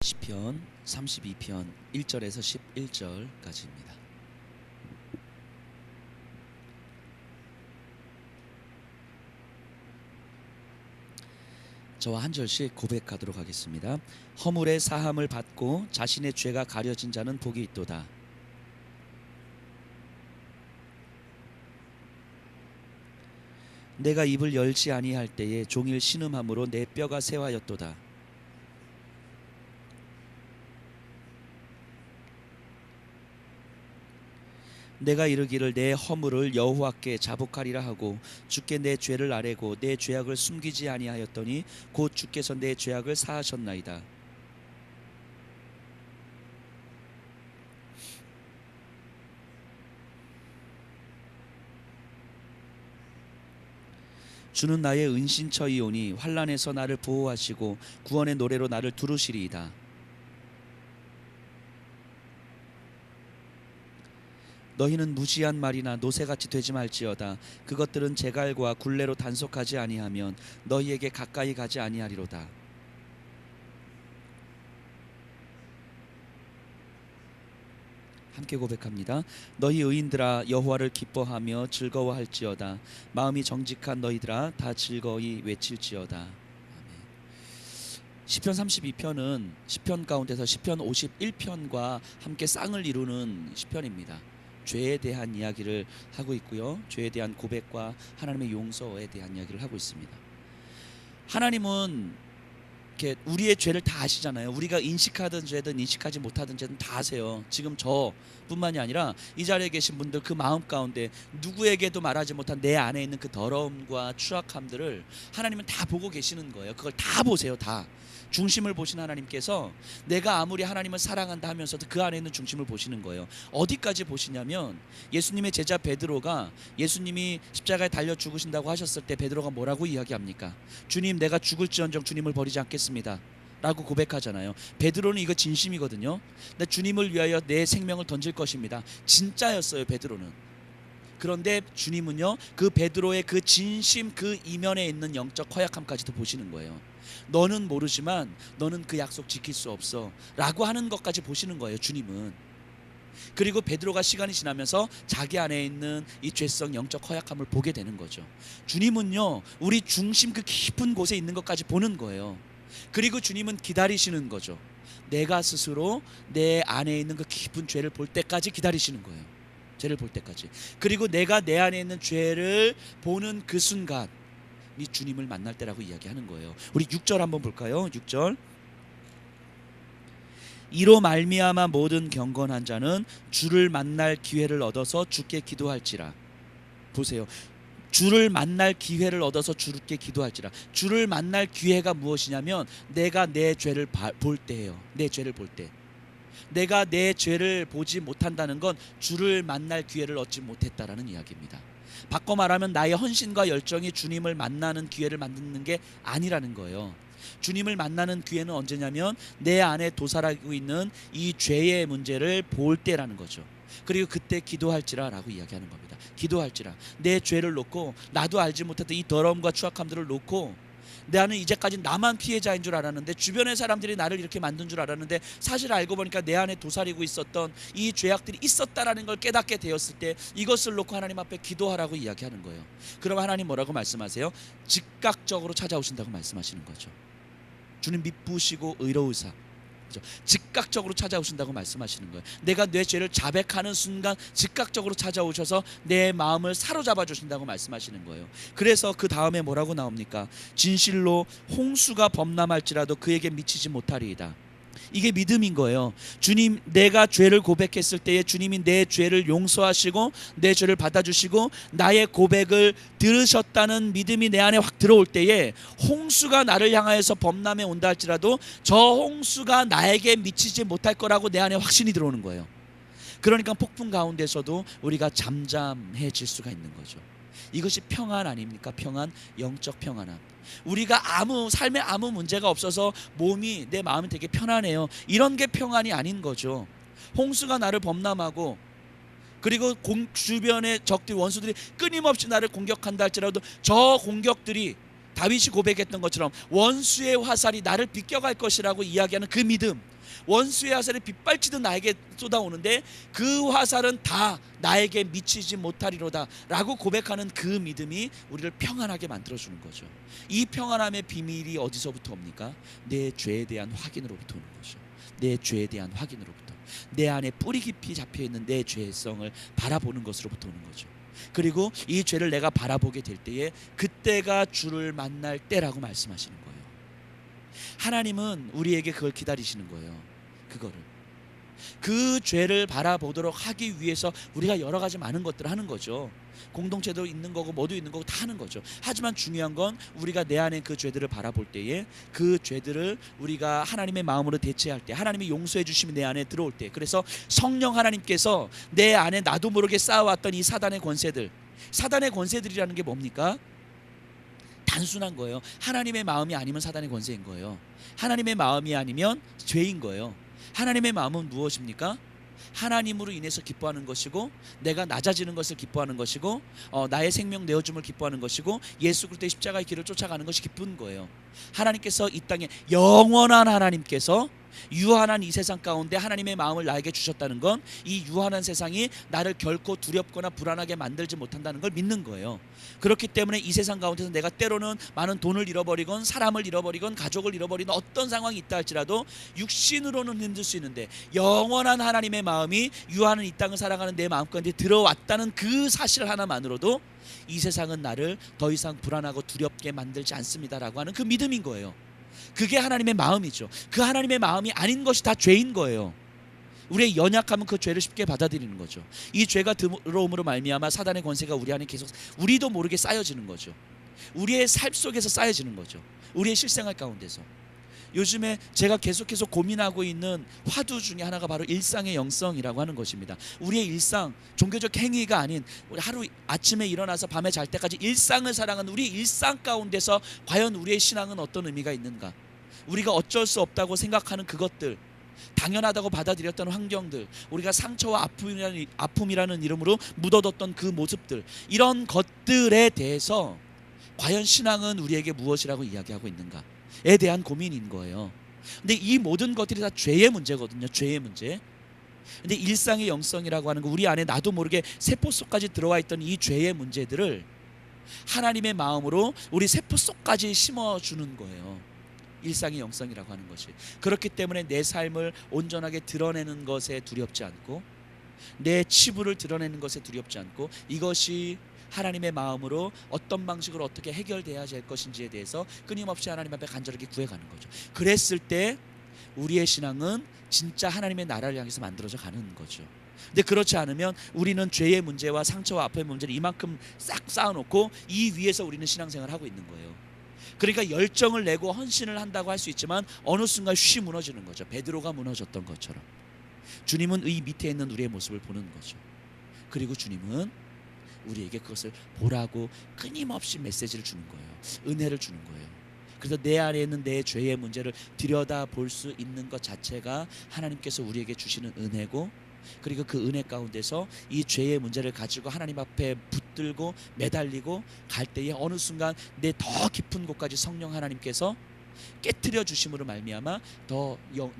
시편 32편 1절에서 11절까지입니다. 저와 한 절씩 고백하도록 하겠습니다. 허물의 사함을 받고 자신의 죄가 가려진 자는 복이 있도다. 내가 입을 열지 아니할 때에 종일 신음함으로 내 뼈가 새하였도다. 내가 이르기를 내 허물을 여호와께 자복하리라 하고 주께 내 죄를 아뢰고 내 죄악을 숨기지 아니하였더니 곧 주께서 내 죄악을 사하셨나이다. 주는 나의 은신처이오니 환난에서 나를 보호하시고 구원의 노래로 나를 두루시리이다. 너희는 무지한 말이나 노새같이 되지 말지어다. 그것들은 제갈과 굴레로 단속하지 아니하면 너희에게 가까이 가지 아니하리로다. 함께 고백합니다. 너희 의인들아 여호와를 기뻐하며 즐거워할지어다. 마음이 정직한 너희들아 다 즐거이 외칠지어다. 아멘. 시편 32편은 시편 가운데서 시편 51편과 함께 쌍을 이루는 시편입니다. 죄에 대한 이야기를 하고 있고요. 죄에 대한 고백과 하나님의 용서에 대한 이야기를 하고 있습니다. 하나님은 이렇게 우리의 죄를 다 아시잖아요. 우리가 인식하든 죄든 인식하지 못하든 죄든 다 아세요. 지금 저뿐만이 아니라 이 자리에 계신 분들 그 마음 가운데 누구에게도 말하지 못한 내 안에 있는 그 더러움과 추악함들을 하나님은 다 보고 계시는 거예요. 그걸 다 보세요. 다. 중심을 보신 하나님께서 내가 아무리 하나님을 사랑한다 하면서도 그 안에 있는 중심을 보시는 거예요. 어디까지 보시냐면 예수님의 제자 베드로가 예수님이 십자가에 달려 죽으신다고 하셨을 때 베드로가 뭐라고 이야기합니까? 주님, 내가 죽을지언정 주님을 버리지 않겠습니다 라고 고백하잖아요. 베드로는 이거 진심이거든요. 나 주님을 위하여 내 생명을 던질 것입니다. 진짜였어요, 베드로는. 그런데 주님은요, 그 베드로의 그 진심 그 이면에 있는 영적 허약함까지도 보시는 거예요. 너는 모르지만 너는 그 약속 지킬 수 없어 라고 하는 것까지 보시는 거예요, 주님은. 그리고 베드로가 시간이 지나면서 자기 안에 있는 이 죄성 영적 허약함을 보게 되는 거죠. 주님은요, 우리 중심 그 깊은 곳에 있는 것까지 보는 거예요. 그리고 주님은 기다리시는 거죠. 내가 스스로 내 안에 있는 그 깊은 죄를 볼 때까지 기다리시는 거예요. 죄를 볼 때까지. 그리고 내가 내 안에 있는 죄를 보는 그 순간 이 주님을 만날 때라고 이야기하는 거예요. 우리 6절 한번 볼까요? 6절. 이로 말미암아 모든 경건한 자는 주를 만날 기회를 얻어서 주께 기도할지라. 보세요. 주를 만날 기회를 얻어서 주께 기도할지라. 주를 만날 기회가 무엇이냐면 내가 내 죄를 볼 때예요. 내 죄를 볼 때. 내가 내 죄를 보지 못한다는 건 주를 만날 기회를 얻지 못했다라는 이야기입니다. 바꿔 말하면 나의 헌신과 열정이 주님을 만나는 기회를 만드는 게 아니라는 거예요. 주님을 만나는 기회는 언제냐면 내 안에 도살하고 있는 이 죄의 문제를 볼 때라는 거죠. 그리고 그때 기도할지라 라고 이야기하는 겁니다. 기도할지라. 내 죄를 놓고 나도 알지 못했던 이 더러움과 추악함들을 놓고 나는 이제까지 나만 피해자인 줄 알았는데 주변의 사람들이 나를 이렇게 만든 줄 알았는데 사실 알고 보니까 내 안에 도사리고 있었던 이 죄악들이 있었다라는 걸 깨닫게 되었을 때 이것을 놓고 하나님 앞에 기도하라고 이야기하는 거예요. 그럼 하나님 뭐라고 말씀하세요? 즉각적으로 찾아오신다고 말씀하시는 거죠. 주님 미쁘시고 의로우사. 그렇죠? 즉각적으로 찾아오신다고 말씀하시는 거예요. 내가 내 죄를 자백하는 순간 즉각적으로 찾아오셔서 내 마음을 사로잡아 주신다고 말씀하시는 거예요. 그래서 그 다음에 뭐라고 나옵니까? 진실로 홍수가 범람할지라도 그에게 미치지 못하리이다. 이게 믿음인 거예요. 주님, 내가 죄를 고백했을 때에 주님이 내 죄를 용서하시고 내 죄를 받아주시고 나의 고백을 들으셨다는 믿음이 내 안에 확 들어올 때에 홍수가 나를 향하여서 범람해 온다 할지라도 저 홍수가 나에게 미치지 못할 거라고 내 안에 확신이 들어오는 거예요. 그러니까 폭풍 가운데서도 우리가 잠잠해질 수가 있는 거죠. 이것이 평안 아닙니까? 평안, 영적 평안함. 우리가 삶에 아무 문제가 없어서 몸이 내 마음이 되게 편안해요. 이런 게 평안이 아닌 거죠. 홍수가 나를 범람하고 그리고 주변의 적들 원수들이 끊임없이 나를 공격한다 할지라도 저 공격들이 다윗이 고백했던 것처럼 원수의 화살이 나를 비껴갈 것이라고 이야기하는 그 믿음, 원수의 화살이 빗발치듯 나에게 쏟아오는데 그 화살은 다 나에게 미치지 못하리로다 라고 고백하는 그 믿음이 우리를 평안하게 만들어주는 거죠. 이 평안함의 비밀이 어디서부터 옵니까? 내 죄에 대한 확인으로부터 오는 거죠. 내 죄에 대한 확인으로부터, 내 안에 뿌리 깊이 잡혀있는 내 죄성을 바라보는 것으로부터 오는 거죠. 그리고 이 죄를 내가 바라보게 될 때에 그때가 주를 만날 때라고 말씀하시는 거예요. 하나님은 우리에게 그걸 기다리시는 거예요. 그거를, 그 죄를 바라보도록 하기 위해서 우리가 여러 가지 많은 것들을 하는 거죠. 공동체도 있는 거고 뭐도 있는 거고 다 하는 거죠. 하지만 중요한 건 우리가 내 안에 그 죄들을 바라볼 때에 그 죄들을 우리가 하나님의 마음으로 대체할 때, 하나님이 용서해 주심이 내 안에 들어올 때, 그래서 성령 하나님께서 내 안에 나도 모르게 쌓아왔던 이 사단의 권세들, 사단의 권세들이라는 게 뭡니까? 단순한 거예요. 하나님의 마음이 아니면 사단의 권세인 거예요. 하나님의 마음이 아니면 죄인 거예요. 하나님의 마음은 무엇입니까? 하나님으로 인해서 기뻐하는 것이고, 내가 낮아지는 것을 기뻐하는 것이고, 나의 생명 내어줌을 기뻐하는 것이고, 예수 그리스도의 십자가의 길을 쫓아가는 것이 기쁜 거예요. 하나님께서 이 땅에 영원한 하나님께서 유한한 이 세상 가운데 하나님의 마음을 나에게 주셨다는 건 이 유한한 세상이 나를 결코 두렵거나 불안하게 만들지 못한다는 걸 믿는 거예요. 그렇기 때문에 이 세상 가운데서 내가 때로는 많은 돈을 잃어버리건 사람을 잃어버리건 가족을 잃어버리는 어떤 상황이 있다 할지라도 육신으로는 힘들 수 있는데 영원한 하나님의 마음이 유한한 이 땅을 살아가는 내 마음 가운데 들어왔다는 그 사실 하나만으로도 이 세상은 나를 더 이상 불안하고 두렵게 만들지 않습니다라고 하는 그 믿음인 거예요. 그게 하나님의 마음이죠. 그 하나님의 마음이 아닌 것이 다 죄인 거예요. 우리의 연약함은 그 죄를 쉽게 받아들이는 거죠. 이 죄가 들어옴으로 말미암아 사단의 권세가 우리 안에 계속 우리도 모르게 쌓여지는 거죠. 우리의 삶 속에서 쌓여지는 거죠. 우리의 실생활 가운데서. 요즘에 제가 계속해서 고민하고 있는 화두 중에 하나가 바로 일상의 영성이라고 하는 것입니다. 우리의 일상, 종교적 행위가 아닌 우리 하루 아침에 일어나서 밤에 잘 때까지 일상을 살아가는 우리 일상 가운데서 과연 우리의 신앙은 어떤 의미가 있는가? 우리가 어쩔 수 없다고 생각하는 그것들, 당연하다고 받아들였던 환경들, 우리가 상처와 아픔이라는 이름으로 묻어뒀던 그 모습들, 이런 것들에 대해서 과연 신앙은 우리에게 무엇이라고 이야기하고 있는가? 에 대한 고민인 거예요. 근데 이 모든 것들이 다 죄의 문제거든요. 죄의 문제. 근데 일상의 영성이라고 하는 거, 우리 안에 나도 모르게 세포 속까지 들어와 있던 이 죄의 문제들을 하나님의 마음으로 우리 세포 속까지 심어주는 거예요. 일상의 영성이라고 하는 것이. 그렇기 때문에 내 삶을 온전하게 드러내는 것에 두렵지 않고, 내 치부를 드러내는 것에 두렵지 않고, 이것이 하나님의 마음으로 어떤 방식으로 어떻게 해결돼야 될 것인지에 대해서 끊임없이 하나님 앞에 간절하게 구해가는 거죠. 그랬을 때 우리의 신앙은 진짜 하나님의 나라를 향해서 만들어져 가는 거죠. 근데 그렇지 않으면 우리는 죄의 문제와 상처와 아픔의 문제를 이만큼 싹 쌓아놓고 이 위에서 우리는 신앙생활을 하고 있는 거예요. 그러니까 열정을 내고 헌신을 한다고 할 수 있지만 어느 순간 쉬 무너지는 거죠. 베드로가 무너졌던 것처럼. 주님은 이 밑에 있는 우리의 모습을 보는 거죠. 그리고 주님은 우리에게 그것을 보라고 끊임없이 메시지를 주는 거예요. 은혜를 주는 거예요. 그래서 내 안에 있는 내 죄의 문제를 들여다볼 수 있는 것 자체가 하나님께서 우리에게 주시는 은혜고, 그리고 그 은혜 가운데서 이 죄의 문제를 가지고 하나님 앞에 붙들고 매달리고 갈 때에 어느 순간 내 더 깊은 곳까지 성령 하나님께서 깨트려 주심으로 말미암아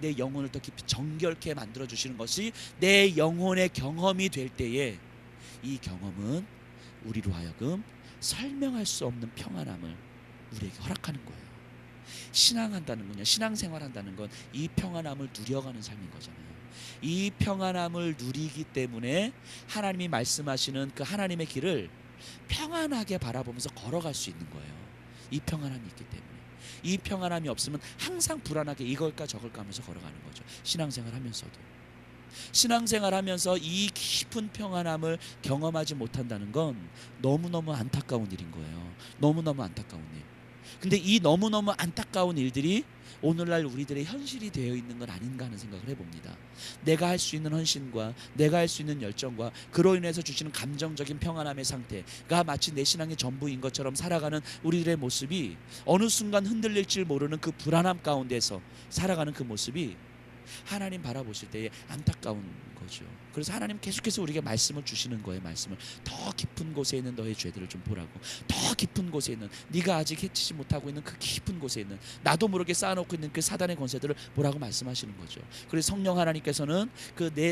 내 영혼을 더 깊이 정결케 만들어 주시는 것이 내 영혼의 경험이 될 때에, 이 경험은 우리로 하여금 설명할 수 없는 평안함을 우리에게 허락하는 거예요. 신앙한다는 건요, 신앙생활한다는 건 이 평안함을 누려가는 삶인 거잖아요. 이 평안함을 누리기 때문에 하나님이 말씀하시는 그 하나님의 길을 평안하게 바라보면서 걸어갈 수 있는 거예요. 이 평안함이 있기 때문에. 이 평안함이 없으면 항상 불안하게 이걸까 저걸까 하면서 걸어가는 거죠. 신앙생활 하면서도. 신앙생활 하면서 이 깊은 평안함을 경험하지 못한다는 건 너무너무 안타까운 일인 거예요. 너무너무 안타까운 일. 근데 이 너무너무 안타까운 일들이 오늘날 우리들의 현실이 되어 있는 건 아닌가 하는 생각을 해봅니다. 내가 할 수 있는 헌신과 내가 할 수 있는 열정과 그로 인해서 주시는 감정적인 평안함의 상태가 마치 내 신앙의 전부인 것처럼 살아가는 우리들의 모습이 어느 순간 흔들릴 줄 모르는 그 불안함 가운데서 살아가는 그 모습이 하나님 바라보실 때에 안타까운 거죠. 그래서 하나님 계속해서 우리에게 말씀을 주시는 거예요. 말씀을 더 깊은 곳에 있는 너의 죄들을 좀 보라고. 더 깊은 곳에 있는 네가 아직 해치지 못하고 있는 그 깊은 곳에 있는 나도 모르게 쌓아놓고 있는 그 사단의 권세들을 보라고 말씀하시는 거죠. 그래서 성령 하나님께서는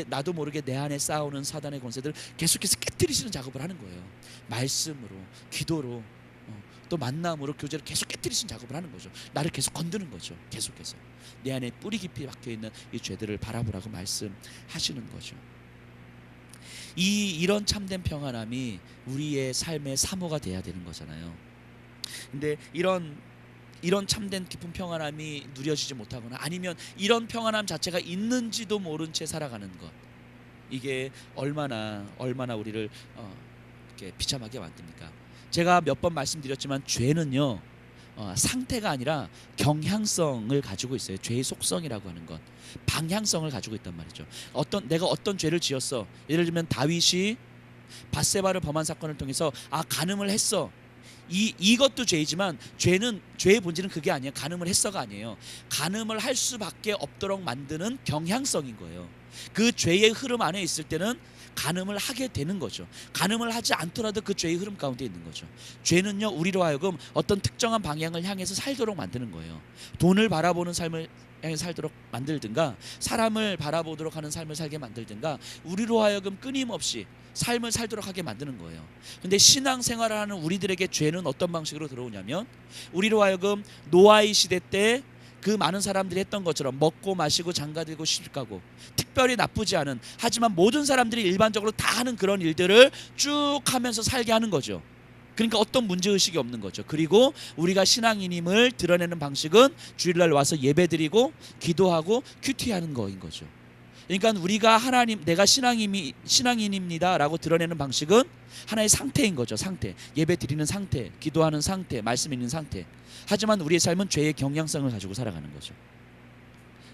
나도 모르게 내 안에 쌓아오는 사단의 권세들을 계속해서 깨뜨리시는 작업을 하는 거예요. 말씀으로, 기도로, 또 만남으로, 교제로 계속 깨뜨리시는 작업을 하는 거죠. 나를 계속 건드는 거죠. 계속해서 내 안에 뿌리 깊이 박혀있는 이 죄들을 바라보라고 말씀하시는 거죠. 이런 참된 평안함이 우리의 삶의 사모가 돼야 되는 거잖아요. 근데 이런 참된 깊은 평안함이 누려지지 못하거나 아니면 이런 평안함 자체가 있는지도 모른 채 살아가는 것, 이게 얼마나 우리를 이렇게 비참하게 만듭니까? 제가 몇 번 말씀드렸지만 죄는요 상태가 아니라 경향성을 가지고 있어요. 죄의 속성이라고 하는 것, 방향성을 가지고 있단 말이죠. 내가 어떤 죄를 지었어. 예를 들면 다윗이 밧세바를 범한 사건을 통해서 간음을 했어. 이것도 죄이지만 죄의 본질은 그게 아니에요. 간음을 했어가 아니에요. 간음을 할 수밖에 없도록 만드는 경향성인 거예요. 그 죄의 흐름 안에 있을 때는 간음을 하게 되는 거죠. 간음을 하지 않더라도 그 죄의 흐름 가운데 있는 거죠. 죄는요 우리로 하여금 어떤 특정한 방향을 향해서 살도록 만드는 거예요. 돈을 바라보는 삶을 향해 살도록 만들든가, 사람을 바라보도록 하는 삶을 살게 만들든가, 우리로 하여금 끊임없이 삶을 살도록 하게 만드는 거예요. 근데 신앙생활을 하는 우리들에게 죄는 어떤 방식으로 들어오냐면, 우리로 하여금 노아의 시대 때 그 많은 사람들이 했던 것처럼 먹고 마시고 장가들고 시집가고 특별히 나쁘지 않은, 하지만 모든 사람들이 일반적으로 다 하는 그런 일들을 쭉 하면서 살게 하는 거죠. 그러니까 어떤 문제의식이 없는 거죠. 그리고 우리가 신앙인임을 드러내는 방식은 주일날 와서 예배드리고 기도하고 큐티하는 거인 거죠. 그러니까 우리가 내가 신앙인입니다 라고 드러내는 방식은 하나의 상태인 거죠. 상태, 예배 드리는 상태, 기도하는 상태, 말씀 읽는 상태. 하지만 우리의 삶은 죄의 경향성을 가지고 살아가는 거죠.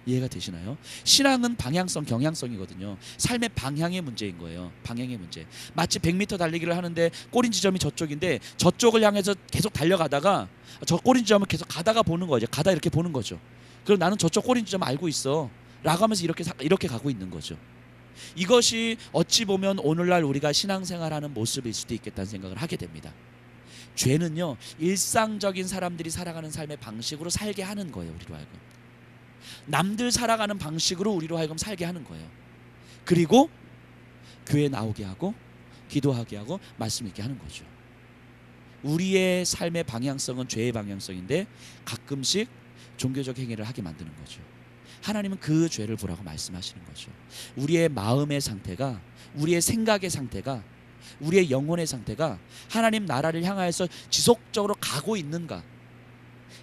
이해가 되시나요? 신앙은 방향성, 경향성이거든요. 삶의 방향의 문제인 거예요. 방향의 문제. 마치 100m 달리기를 하는데 꼬린 지점이 저쪽인데 저쪽을 향해서 계속 달려가다가 저 꼬린 지점을 계속 가다가 보는 거죠. 가다 이렇게 보는 거죠. 그럼 나는 저쪽 꼬린 지점 알고 있어 라고 하면서 이렇게 가고 있는 거죠. 이것이 어찌 보면 오늘날 우리가 신앙생활하는 모습일 수도 있겠다는 생각을 하게 됩니다. 죄는요 일상적인 사람들이 살아가는 삶의 방식으로 살게 하는 거예요. 우리로 하여금 남들 살아가는 방식으로 우리로 하여금 살게 하는 거예요. 그리고 교회 나오게 하고 기도하게 하고 말씀 읽게 하는 거죠. 우리의 삶의 방향성은 죄의 방향성인데 가끔씩 종교적 행위를 하게 만드는 거죠. 하나님은 그 죄를 보라고 말씀하시는 거죠. 우리의 마음의 상태가, 우리의 생각의 상태가, 우리의 영혼의 상태가 하나님 나라를 향하여서 지속적으로 가고 있는가?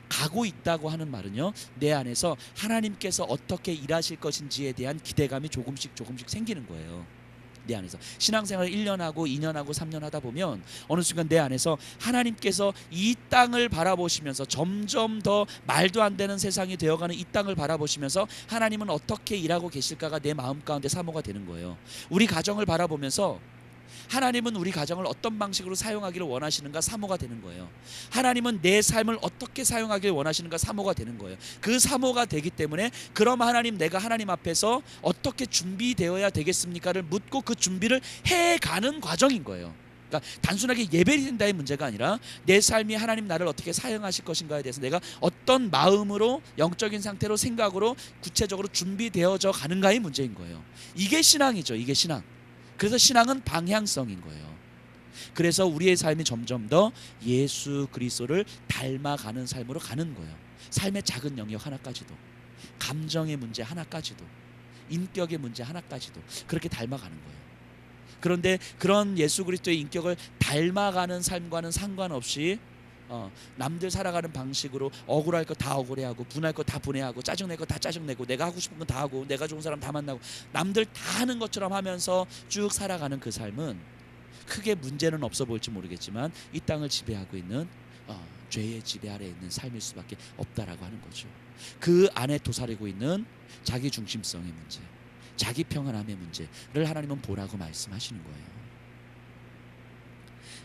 가고 있다고 하는 말은요, 내 안에서 하나님께서 어떻게 일하실 것인지에 대한 기대감이 조금씩 생기는 거예요. 내 안에서 신앙생활을 1년 하고 2년 하고 3년 하다 보면 어느 순간 내 안에서 하나님께서 이 땅을 바라보시면서, 점점 더 말도 안 되는 세상이 되어가는 이 땅을 바라보시면서 하나님은 어떻게 일하고 계실까가 내 마음 가운데 사모가 되는 거예요. 우리 가정을 바라보면서 하나님은 우리 가정을 어떤 방식으로 사용하기를 원하시는가 사모가 되는 거예요. 하나님은 내 삶을 어떻게 사용하기를 원하시는가 사모가 되는 거예요. 그 사모가 되기 때문에 그럼 하나님, 내가 하나님 앞에서 어떻게 준비되어야 되겠습니까를 묻고 그 준비를 해가는 과정인 거예요. 그러니까 단순하게 예배드린다의 문제가 아니라 내 삶이 하나님 나를 어떻게 사용하실 것인가에 대해서 내가 어떤 마음으로, 영적인 상태로, 생각으로 구체적으로 준비되어져 가는가의 문제인 거예요. 이게 신앙이죠. 이게 신앙. 그래서 신앙은 방향성인 거예요. 그래서 우리의 삶이 점점 더 예수 그리스도를 닮아가는 삶으로 가는 거예요. 삶의 작은 영역 하나까지도, 감정의 문제 하나까지도, 인격의 문제 하나까지도 그렇게 닮아가는 거예요. 그런데 그런 예수 그리스도의 인격을 닮아가는 삶과는 상관없이 남들 살아가는 방식으로 억울할 거 다 억울해하고, 분할 거 다 분해하고, 짜증낼 거 다 짜증내고, 내가 하고 싶은 건 다 하고, 내가 좋은 사람 다 만나고, 남들 다 하는 것처럼 하면서 쭉 살아가는 그 삶은 크게 문제는 없어 보일지 모르겠지만 이 땅을 지배하고 있는 죄의 지배 아래에 있는 삶일 수밖에 없다라고 하는 거죠. 그 안에 도사리고 있는 자기 중심성의 문제, 자기 평안함의 문제를 하나님은 보라고 말씀하시는 거예요.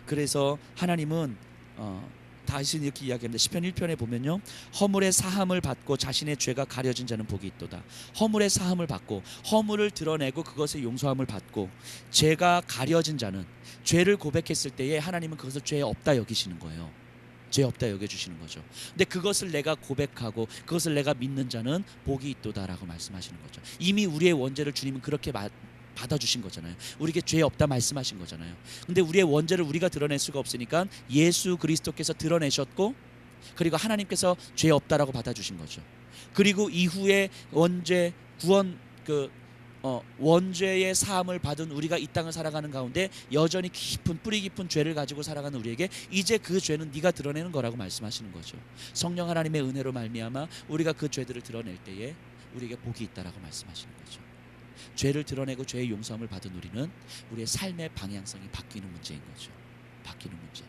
그래서 하나님은 다시 이렇게 이야기합니다. 시편 1편에 보면요, 허물의 사함을 받고 자신의 죄가 가려진 자는 복이 있도다. 허물의 사함을 받고 허물을 드러내고 그것의 용서함을 받고 죄가 가려진 자는, 죄를 고백했을 때에 하나님은 그것을 죄 없다 여기시는 거예요. 죄 없다 여겨주시는 거죠. 근데 그것을 내가 고백하고 그것을 내가 믿는 자는 복이 있도다라고 말씀하시는 거죠. 이미 우리의 원죄를 주님은 그렇게 받아주신 거잖아요. 우리에게 죄 없다 말씀하신 거잖아요. 근데 우리의 원죄를 우리가 드러낼 수가 없으니까 예수 그리스도께서 드러내셨고, 그리고 하나님께서 죄 없다라고 받아주신 거죠. 그리고 이후에 원죄 구원, 원죄의 사함을 받은 우리가 이 땅을 살아가는 가운데 여전히 깊은 뿌리 깊은 죄를 가지고 살아가는 우리에게 이제 그 죄는 네가 드러내는 거라고 말씀하시는 거죠. 성령 하나님의 은혜로 말미암아 우리가 그 죄들을 드러낼 때에 우리에게 복이 있다라고 말씀하시는 거죠. 죄를 드러내고 죄의 용서함을 받은 우리는 우리의 삶의 방향성이 바뀌는 문제인 거죠. 바뀌는 문제.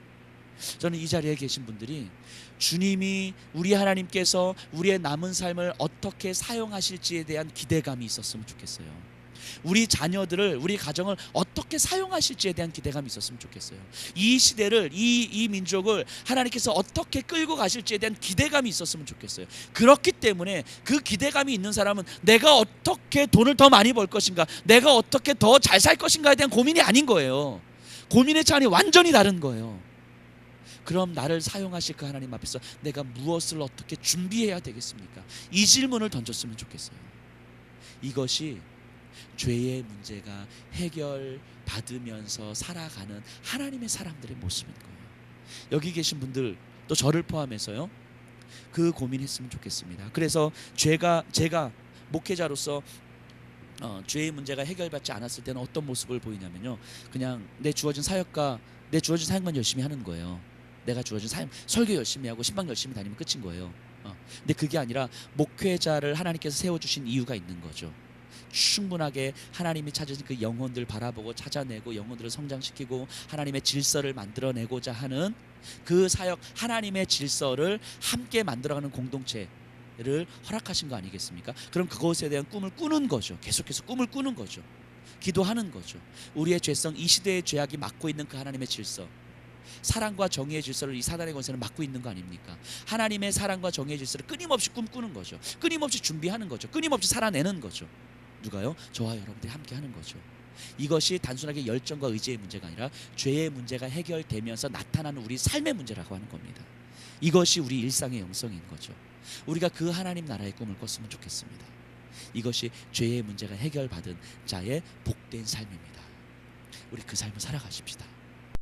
저는 이 자리에 계신 분들이 주님이, 우리 하나님께서 우리의 남은 삶을 어떻게 사용하실지에 대한 기대감이 있었으면 좋겠어요. 우리 자녀들을, 우리 가정을 어떻게 사용하실지에 대한 기대감이 있었으면 좋겠어요. 이 시대를, 이 민족을 하나님께서 어떻게 끌고 가실지에 대한 기대감이 있었으면 좋겠어요. 그렇기 때문에 그 기대감이 있는 사람은 내가 어떻게 돈을 더 많이 벌 것인가, 내가 어떻게 더 잘 살 것인가에 대한 고민이 아닌 거예요. 고민의 차원이 완전히 다른 거예요. 그럼 나를 사용하실 그 하나님 앞에서 내가 무엇을 어떻게 준비해야 되겠습니까? 이 질문을 던졌으면 좋겠어요. 이것이 죄의 문제가 해결받으면서 살아가는 하나님의 사람들의 모습인 거예요. 여기 계신 분들, 또 저를 포함해서요, 그 고민했으면 좋겠습니다. 그래서 제가 목회자로서 죄의 문제가 해결받지 않았을 때는 어떤 모습을 보이냐면요, 그냥 내 주어진 사역만 열심히 하는 거예요. 내가 주어진 사역, 설교 열심히 하고 신방 열심히 다니면 끝인 거예요. 근데 그게 아니라 목회자를 하나님께서 세워주신 이유가 있는 거죠. 충분하게 하나님이 찾으신 그 영혼들 바라보고 찾아내고 영혼들을 성장시키고 하나님의 질서를 만들어내고자 하는 그 사역, 하나님의 질서를 함께 만들어가는 공동체를 허락하신 거 아니겠습니까? 그럼 그것에 대한 꿈을 꾸는 거죠. 계속해서 꿈을 꾸는 거죠. 기도하는 거죠. 우리의 죄성, 이 시대의 죄악이 막고 있는 그 하나님의 질서, 사랑과 정의의 질서를 이 사단의 권세는 막고 있는 거 아닙니까? 하나님의 사랑과 정의의 질서를 끊임없이 꿈꾸는 거죠. 끊임없이 준비하는 거죠. 끊임없이 살아내는 거죠. 누가요? 저와 여러분들이 함께 하는 거죠. 이것이 단순하게 열정과 의지의 문제가 아니라 죄의 문제가 해결되면서 나타나는 우리 삶의 문제라고 하는 겁니다. 이것이 우리 일상의 영성인 거죠. 우리가 그 하나님 나라의 꿈을 꿨으면 좋겠습니다. 이것이 죄의 문제가 해결받은 자의 복된 삶입니다. 우리 그 삶을 살아가십시다.